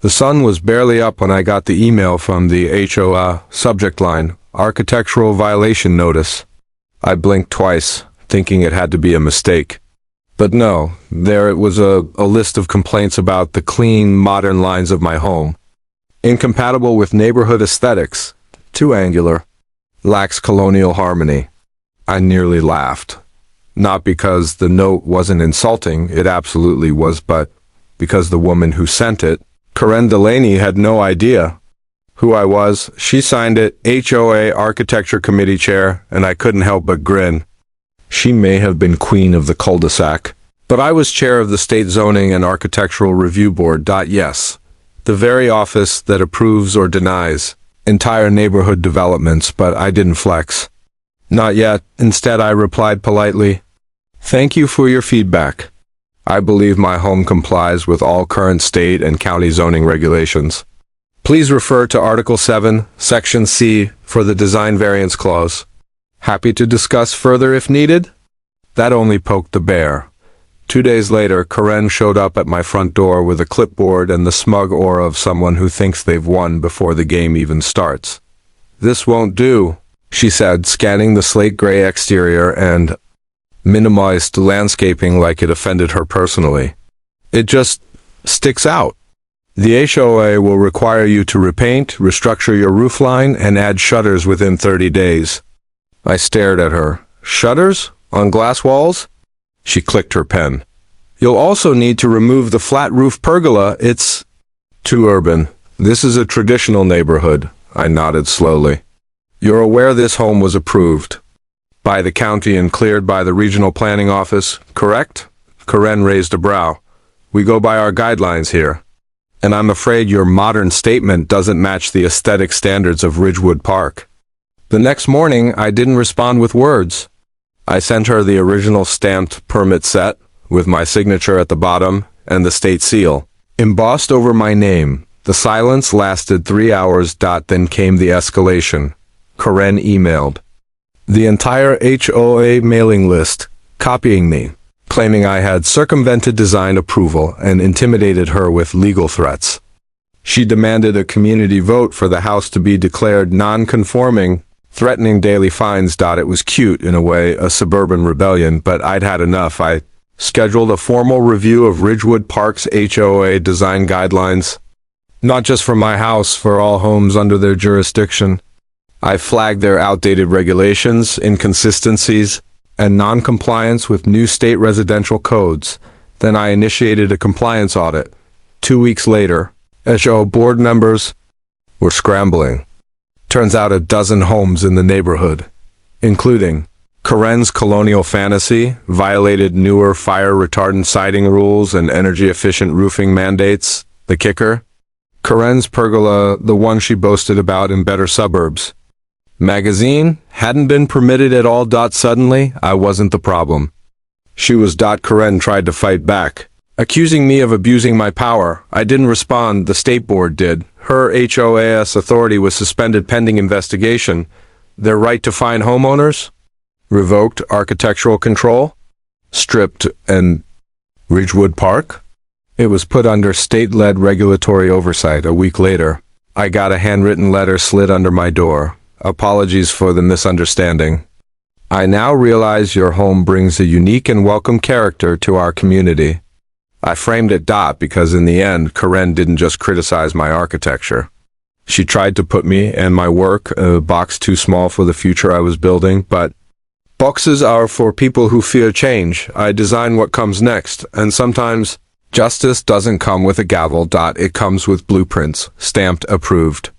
The sun was barely up when I got the email from the HOA, subject line, Architectural Violation Notice. I blinked twice, thinking it had to be a mistake. But no, there it was, a list of complaints about the clean, modern lines of my home. Incompatible with neighborhood aesthetics, too angular, lacks colonial harmony. I nearly laughed. Not because the note wasn't insulting, it absolutely was, but because the woman who sent it, Karen Delaney, had no idea who I was. She signed it, HOA Architecture Committee Chair, and I couldn't help but grin. She may have been queen of the cul-de-sac, but I was chair of the State Zoning and Architectural Review Board. Yes, the very office that approves or denies entire neighborhood developments, but I didn't flex. Not yet. Instead, I replied politely, "Thank you for your feedback. I believe my home complies with all current state and county zoning regulations. Please refer to Article 7, Section C for the Design Variance Clause. Happy to discuss further if needed." That only poked the bear. 2 days later, Karen showed up at my front door with a clipboard and the smug aura of someone who thinks they've won before the game even starts. "This won't do," she said, scanning the slate gray exterior and minimized landscaping like it offended her personally. "It just sticks out. The HOA will require you to repaint, restructure your roofline, and add shutters within 30 days. I stared at her. "Shutters? On glass walls?" She clicked her pen. "You'll also need to remove the flat roof pergola. It's too urban. This is a traditional neighborhood." I nodded slowly. "You're aware this home was approved by the county and cleared by the regional planning office, correct?" Karen raised a brow. "We go by our guidelines here. And I'm afraid your modern statement doesn't match the aesthetic standards of Ridgewood Park." The next morning, I didn't respond with words. I sent her the original stamped permit set, with my signature at the bottom and the state seal, embossed over my name. The silence lasted 3 hours. Then came the escalation. Karen emailed the entire HOA mailing list, copying me, claiming I had circumvented design approval and intimidated her with legal threats. She demanded a community vote for the house to be declared non-conforming, threatening daily fines. It was cute in a way, a suburban rebellion, but I'd had enough. I scheduled a formal review of Ridgewood Park's HOA design guidelines, not just for my house, for all homes under their jurisdiction. I flagged their outdated regulations, inconsistencies, and non-compliance with new state residential codes. Then I initiated a compliance audit. 2 weeks later, HOA board members were scrambling. Turns out a dozen homes in the neighborhood, including Karen's colonial fantasy, violated newer fire retardant siding rules and energy-efficient roofing mandates. The kicker? Karen's pergola, the one she boasted about in better suburbs. Magazine hadn't been permitted at all. Suddenly, I wasn't the problem. She was. Karen tried to fight back, accusing me of abusing my power. I didn't respond, the state board did. Her HOA's authority was suspended pending investigation. Their right to fine homeowners? Revoked. Architectural control? Stripped. And Ridgewood Park? It was put under state-led regulatory oversight. A week later, I got a handwritten letter slid under my door. "Apologies for the misunderstanding. I now realize your home brings a unique and welcome character to our community." I framed it. Because in the end, Karen didn't just criticize my architecture. She tried to put me and my work in a box too small for the future I was building, but boxes are for people who fear change. I design what comes next, and sometimes justice doesn't come with a gavel. It comes with blueprints, stamped approved.